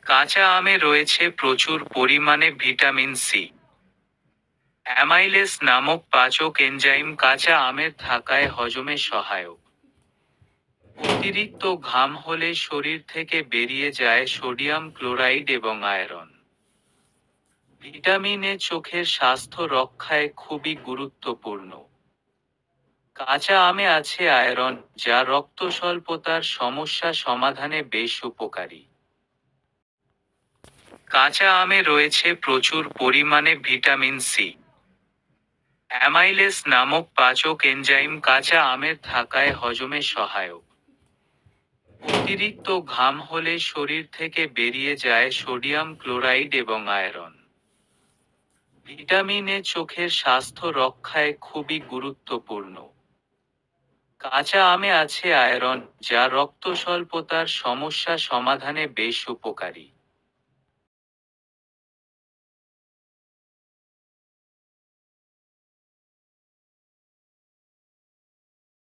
কাঁচা আমে রয়েছে প্রচুর পরিমাণে ভিটামিন সি। অ্যামাইলেস নামক পাচক এনজাইম কাঁচা আমের থাকায় হজমে সহায়ক। অতিরিক্ত ঘাম হলে শরীর থেকে বেরিয়ে যায় সোডিয়াম ক্লোরাইড এবং আয়রন। ভিটামিন এ চোখের স্বাস্থ্য রক্ষায় খুবই গুরুত্বপূর্ণ। কাঁচা আমে আছে আয়রন, যা রক্ত স্বল্পতার সমস্যা সমাধানে বেশ উপকারী। কাঁচা আমে রয়েছে প্রচুর পরিমাণে ভিটামিন সি। অ্যামাইলেস নামক পাচক এনজাইম কাঁচা আমের থাকায় হজমে সহায়ক। অতিরিক্ত ঘাম হলে শরীর থেকে বেরিয়ে যায় সোডিয়াম ক্লোরাইড এবং আয়রন। ভিটামিন এ চোখের স্বাস্থ্য রক্ষায় খুবই গুরুত্বপূর্ণ। কাঁচা আমে আছে আয়রন, যা রক্ত স্বল্পতার সমস্যা সমাধানে বেশ উপকারী।